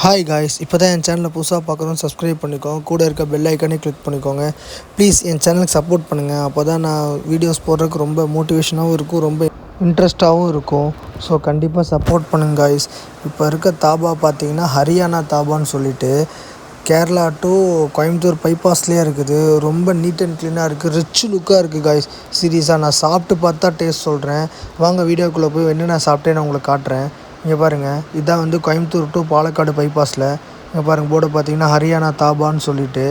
Hi guys, இப்போ தான் என் சேனலை புதுசாக பார்க்குறோம். சப்ஸ்கிரைப் பண்ணிக்கோங்க. கூட இருக்க பெல் ஐக்கானே கிளிக் பண்ணிக்கோங்க. ப்ளீஸ் என் சேனலுக்கு சப்போர்ட் பண்ணுங்கள். அப்போ தான் நான் வீடியோஸ் போடுறதுக்கு ரொம்ப மோட்டிவேஷனாகவும் இருக்கும், ரொம்ப இன்ட்ரெஸ்ட்டாகவும் இருக்கும். ஸோ கண்டிப்பாக சப்போர்ட் பண்ணுங்கள் காய்ஸ். இப்போ இருக்க தாபா பார்த்தீங்கன்னா ஹரியானா தாபான்னு சொல்லிட்டு கேரளா டு கோயம்புத்தூர் பைபாஸ்லேயே இருக்குது. ரொம்ப நீட் அண்ட் க்ளீனாக இருக்குது, ரிச் லுக்காக இருக்குது காய்ஸ். சீரியஸாக நான் சாப்பிட்டு பார்த்தா டேஸ்ட் சொல்கிறேன். வாங்க வீடியோக்குள்ளே போய் என்ன நான் சாப்பிட்டேன்னு உங்களுக்கு காட்டுறேன். இங்கே பாருங்கள், இதான் வந்து கோயம்புத்தூர் டு பாலக்காடு பைபாஸில். இங்கே பாருங்கள், போர்டை பார்த்தீங்கன்னா ஹரியானா தாபான்னு சொல்லிட்டு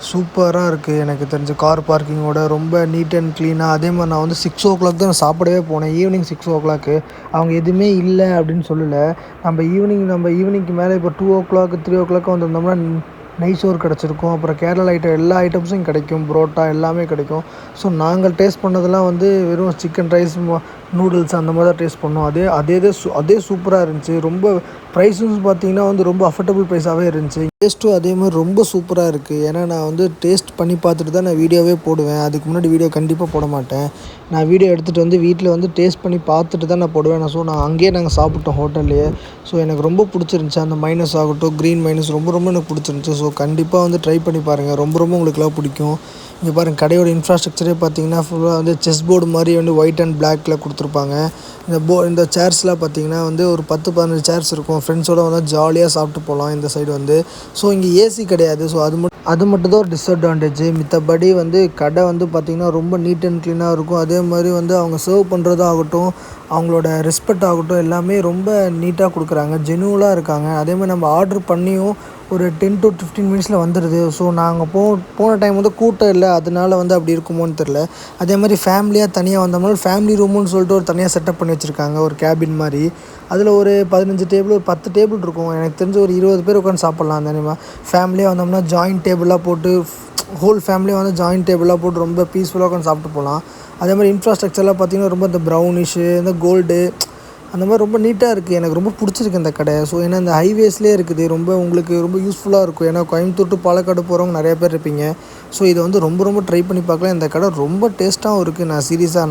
சூப்பராக இருக்குது. எனக்கு தெரிஞ்ச கார் பார்க்கிங்கோட ரொம்ப நீட் அண்ட் க்ளீனாக. அதே மாதிரி நான் வந்து 6 o'clock தான் நான் சாப்பிடவே போனேன். ஈவினிங் 6 o'clock அவங்க எதுவுமே இல்லை அப்படின்னு சொல்லலை. நம்ம ஈவினிங்க்கு மேலே இப்போ 2 o'clock 3 o'clock வந்திருந்தோம்னா நைஸ் சோறு கிடச்சிருக்கும். அப்புறம் கேரளா எல்லா ஐட்டம்ஸும் கிடைக்கும், புரோட்டா எல்லாமே கிடைக்கும். ஸோ நாங்கள் டேஸ்ட் பண்ணதெல்லாம் வந்து வெறும் சிக்கன் ரைஸ், நூடுல்ஸ் அந்த மாதிரி தான் டேஸ்ட் பண்ணோம். அதே சூப்பராக இருந்துச்சு. ரொம்ப ப்ரைஸும் பார்த்திங்கன்னா வந்து ரொம்ப அஃபோர்டபுள் ப்ரைஸாகவே இருந்துச்சு. டேஸ்ட்டும் அதே மாதிரி ரொம்ப சூப்பராக இருக்குது. ஏன்னா நான் வந்து டேஸ்ட் பண்ணி பார்த்துட்டு தான் நான் வீடியோவே போடுவேன். அதுக்கு முன்னாடி வீடியோ கண்டிப்பாக போட மாட்டேன். நான் வீடியோ எடுத்துகிட்டு வந்து வீட்டில் வந்து டேஸ்ட் பண்ணி பார்த்துட்டு தான் நான் போடுவேன். ஸோ அங்கேயே நாங்கள் சாப்பிட்டோம் ஹோட்டல்லையே. ஸோ எனக்கு ரொம்ப பிடிச்சிருந்துச்சி. அந்த மைனஸ் ஆகட்டும், க்ரீன் மைனஸ் ரொம்ப எனக்கு பிடிச்சிருந்துச்சி. ஸோ கண்டிப்பாக வந்து ட்ரை பண்ணி பாருங்கள், ரொம்ப உங்களுக்குலாம் பிடிக்கும். இங்கே பாருங்கள், கடையோட இன்ஃப்ராஸ்ட்ரக்சரே பார்த்தீங்கன்னா ஃபுல்லாக வந்து செஸ் போர்டு மாதிரி வந்து ஒயிட் அண்ட் பிளாக்கில் கொடுத்துருப்பாங்க. இந்த சேர்ஸ்லாம் பார்த்தீங்கன்னா வந்து ஒரு 10-15 சேர்ஸ் இருக்கும். ஃப்ரெண்ட்ஸோடு வந்து ஜாலியாக சாப்பிட்டு போகலாம் இந்த சைடு வந்து. ஸோ இங்கே ஏசி கிடையாது. ஸோ அது மட்டும் தான் ஒரு டிஸ்அட்வான்டேஜ். மித்தபடி வந்து கடை வந்து பார்த்திங்கன்னா ரொம்ப நீட் அண்ட் க்ளீனாக இருக்கும். அதே மாதிரி வந்து அவங்க சர்வ் பண்ணுறதாகட்டும், அவங்களோட ரெஸ்பெக்ட் ஆகட்டும், எல்லாமே ரொம்ப நீட்டாக கொடுக்குறாங்க, ஜெனுவலாக இருக்காங்க. அதே மாதிரி நம்ம ஆர்டர் பண்ணியும் ஒரு 10 to 15 மினிட்ஸில் வந்துடுது. ஸோ நாங்கள் போன டைம் வந்து கூட்டம் இல்லை, அதனால வந்து அப்படி இருக்குமோன்னு தெரில. அதே மாதிரி ஃபேமிலியாக தனியாக வந்தோம்னா ஃபேமிலி ரூமுன்னு சொல்லிட்டு ஒரு தனியாக செட்டப் பண்ணி வச்சுருக்காங்க, ஒரு கேபின் மாதிரி. அதில் ஒரு 15 டேபிள், ஒரு 10 டேபிள் இருக்கும். எனக்கு தெரிஞ்சு ஒரு 20 பேர் உட்காந்து சாப்பிட்லாம். அந்த ஃபேமிலியாக வந்தோம்னா ஜாயிண்ட் டேபிளாக போட்டு, ஹோல் ஃபேமிலியாக வந்து ஜாயிண்ட் டேபிளாக போட்டு ரொம்ப பீஸ்ஃபுல்லாக உட்காந்து சாப்பிட்டு போகலாம். அதே மாதிரி இன்ஃப்ராஸ்ட்ரக்சர்லாம் பார்த்திங்கன்னா ரொம்ப இந்த ப்ரௌனிஷு, இந்த கோல்டு, அந்த மாதிரி ரொம்ப நீட்டாக இருக்குது. எனக்கு ரொம்ப பிடிச்சிருக்கு இந்த கடை. ஸோ ஏன்னா இந்த ஹைவேஸ்லேயே இருக்குது, ரொம்ப உங்களுக்கு ரொம்ப யூஸ்ஃபுல்லாக இருக்கும். ஏன்னா கோயம்புத்தூர் டு பாலக்காடு போகிறவங்க நிறைய பேர் இருப்பீங்க. ஸோ இதை வந்து ரொம்ப ட்ரை பண்ணி பார்க்கலாம். இந்த கடை ரொம்ப டேஸ்ட்டாகவும் இருக்குது.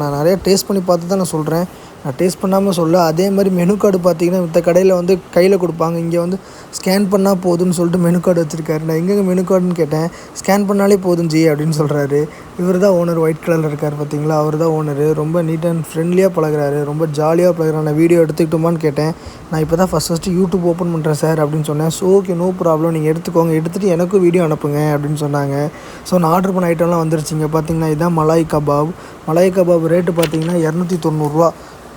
நான் நிறையா டேஸ்ட் பண்ணி பார்த்து தான் நான் சொல்கிறேன், நான் டேஸ்ட் பண்ணாமல் சொல்ல. அதே மாதிரி மெனு கார்டு பார்த்திங்கன்னா இந்த கடையில் வந்து கையில் கொடுப்பாங்க. இங்கே வந்து ஸ்கேன் பண்ணால் போதுன்னு சொல்லிட்டு மெனு கார்டு வச்சுருக்காரு. நான் எங்கெங்கே மெனு கார்டுன்னு கேட்டேன். ஸ்கேன் பண்ணாலே போதும் ஜி அப்படின்னு சொல்கிறாரு. இவர் தான் ஓனர், ஒயிட் கலரில் இருக்கார் பார்த்தீங்களா, அவர் தான் ஓனரு. ரொம்ப நீட் அண்ட் ஃப்ரெண்ட்லியாக பழகுறாரு, ரொம்ப ஜாலியாக பழகுறாரு. நான் வீடியோ எடுத்துக்கிட்டோமான்னு கேட்டேன். நான் இப்போ தான் ஃபஸ்ட்டு யூடியூப் ஓப்பன் பண்ணுறேன் சார் அப்படின்னு சொன்னேன். ஸோ ஓகே, நோ ப்ராப்ளம், நீங்கள் எடுத்துக்கோங்க, எடுத்துகிட்டு எனக்கும் வீடியோ அனுப்புங்க அப்படின்னு சொன்னாங்க. ஸோ நான் ஆர்டர் பண்ண ஐட்டம்லாம் வந்துருச்சுங்க. பார்த்தீங்கன்னா இதுதான் மலாய் கபாப் ரேட்டு பார்த்தீங்கன்னா 290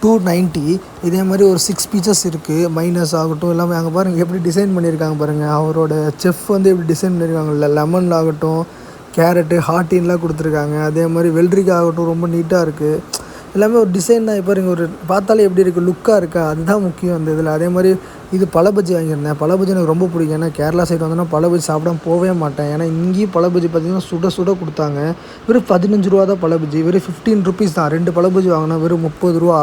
290. இதே மாதிரி ஒரு 6 பீசஸ் இருக்குது. மைனஸ் ஆகட்டும் எல்லாமே. அங்கே பாருங்கள் எப்படி டிசைன் பண்ணியிருக்காங்க பாருங்கள். அவரோட செஃப் வந்து எப்படி டிசைன் பண்ணியிருக்காங்க. லெமன் ஆகட்டும், கேரட்டு, ஹார்டின்லாம் கொடுத்துருக்காங்க. அதே மாதிரி வெள்ளரிக்காய் ஆகட்டும், ரொம்ப நீட்டாக இருக்குது. எல்லாமே ஒரு டிசைன் தான். இப்போ பாருங்கள், ஒரு பார்த்தாலே எப்படி இருக்குது, லுக்காக இருக்கா, அதுதான் முக்கியம் அந்த இதில். அதே மாதிரி இது பழபஜ்ஜி வாங்கியிருந்தேன். பழபஜ்ஜி எனக்கு ரொம்ப பிடிக்கும். ஏன்னா கேரளா சைடு வந்தோன்னா பழபஜ்ஜி சாப்பிடாம போகவே மாட்டேன். ஏன்னா இங்கேயும் பழபஜ்ஜி பார்த்திங்கன்னா சுட கொடுத்தாங்க. வெறும் 15 ரூபா தான் பழபஜ்ஜி, வெறும் 15 rupees தான். 2 பழபஜ்ஜி வாங்கினா வெறும் 30 ரூபா.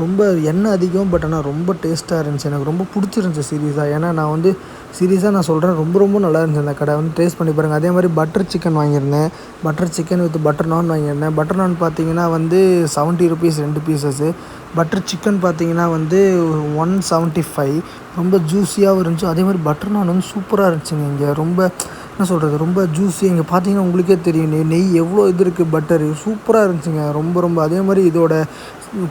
ரொம்ப எண்ணெய் அதிகம், பட் ஆனால் ரொம்ப டேஸ்ட்டாக இருந்துச்சு. எனக்கு ரொம்ப பிடிச்சிருந்துச்சி சீரியஸாக. ஏன்னா நான் சொல்கிறேன், ரொம்ப நல்லா இருந்துச்சு அந்த கடை. வந்து டேஸ்ட் பண்ணி பாருங்கள். அதே மாதிரி பட்டர் சிக்கன் வாங்கியிருந்தேன். பட்டர் சிக்கன் வித் பட்டர் நான் வாங்கியிருந்தேன். பட்டர் நான் பார்த்தீங்கன்னா வந்து 70 rupees 2 பீசஸ்ஸு. பட்டர் சிக்கன் பார்த்தீங்கன்னா வந்து 175. ரொம்ப ஜூஸியாகவும் இருந்துச்சு. அதே மாதிரி பட்டர் நான் வந்து சூப்பராக இருந்துச்சுங்க. இங்கே ரொம்ப என்ன சொல்கிறது, ரொம்ப ஜூஸி. இங்கே பார்த்தீங்கன்னா உங்களுக்கே தெரியும், நெய் எவ்வளோ இது இருக்குது, பட்டரு சூப்பராக இருந்துச்சுங்க. ரொம்ப அதே மாதிரி இதோட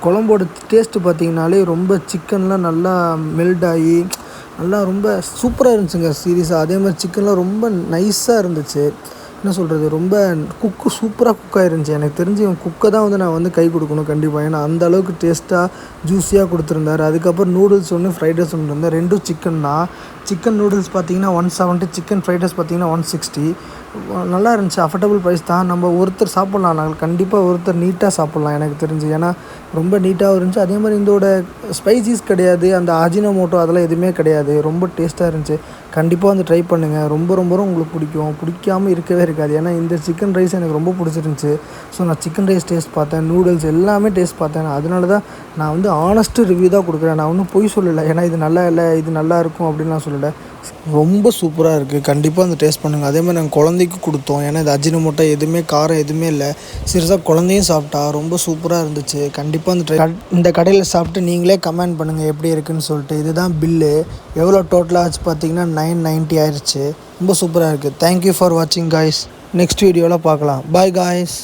குழம்போட டேஸ்ட்டு பார்த்திங்கனாலே ரொம்ப சிக்கன்லாம் நல்லா மெல்ட் ஆகி நல்லா ரொம்ப சூப்பராக இருந்துச்சுங்க சீரியஸாக. அதே மாதிரி சிக்கன்லாம் ரொம்ப நைஸாக இருந்துச்சு. என்ன சொல்கிறது, ரொம்ப சூப்பராக குக் ஆகிருந்துச்சி. எனக்கு தெரிஞ்சு குக்கை தான் வந்து நான் வந்து கை கொடுக்கணும் கண்டிப்பாக. ஏன்னா அந்த அளவுக்கு டேஸ்ட்டாக ஜூஸியாக கொடுத்துருந்தாரு. அதுக்கப்புறம் நூடுல்ஸ் ஒன்று, ஃப்ரைட் ரைஸ் ஒன்று இருந்தேன். 2 சிக்கன் தான். சிக்கன் நூடுல்ஸ் பார்த்திங்கன்னா 170, சிக்கன் ஃப்ரைட் ரைஸ் பார்த்திங்கன்னா 160. நல்லா இருந்துச்சு, அஃபோர்டபுள் ப்ரைஸ் தான். நம்ம ஒருத்தர் சாப்பிட்லாம், நாங்கள் கண்டிப்பாக ஒருத்தர் நீட்டாக சாப்பிட்லாம் எனக்கு தெரிஞ்சு. ஏன்னா ரொம்ப நீட்டாகவும் இருந்துச்சு. அதே மாதிரி இதோட ஸ்பைசிஸ் கிடையாது, அந்த அஜினோமோட்டோ அதெல்லாம் எதுவுமே கிடையாது. ரொம்ப டேஸ்ட்டாக இருந்துச்சு. கண்டிப்பாக வந்து ட்ரை பண்ணுங்கள், ரொம்ப உங்களுக்கு பிடிக்காமல் இருக்கவே இருக்காது. ஏன்னா இந்த சிக்கன் ரைஸ் எனக்கு ரொம்ப பிடிச்சிருந்துச்சி. ஸோ நான் சிக்கன் ரைஸ் டேஸ்ட் பார்த்தேன், நூடுல்ஸ் எல்லாமே டேஸ்ட் பார்த்தேன். அதனால தான் நான் வந்து ஆனஸ்ட்டு ரிவ்யூ தான் கொடுக்குறேன். நான் ஒன்றும் பொய் சொல்லலை. ஏன்னா இது நல்லா இல்லை, இது நல்லா இருக்கும் அப்படின்னு நான் சொல்லலை. விட ரொம்ப சூப்பராக இருக்குது. கண்டிப்பாக வந்து டேஸ்ட் பண்ணுங்கள். அதே மாதிரி நாங்கள் குழந்தைக்கு கொடுத்தோம். ஏன்னா இது அஜினோமோட்டோ எதுவுமே காரம் எதுவுமே இல்லை. சீரியஸாக குழந்தையும் சாப்பிட்டா ரொம்ப சூப்பராக இருந்துச்சு. கண்டிப்பாக இந்த கடையில் சாப்பிட்டு நீங்களே கமெண்ட் பண்ணுங்கள் எப்படி இருக்குதுன்னு சொல்லிட்டு. இதுதான் பில்லு. எவ்வளோ டோட்டலாக ஆச்சு பார்த்தீங்கன்னா 990 ஆயிடுச்சு. ரொம்ப சூப்பராக இருக்குது. தேங்க்யூ ஃபார் வாட்சிங் காய்ஸ். நெக்ஸ்ட் வீடியோவில் பார்க்கலாம். Bye guys.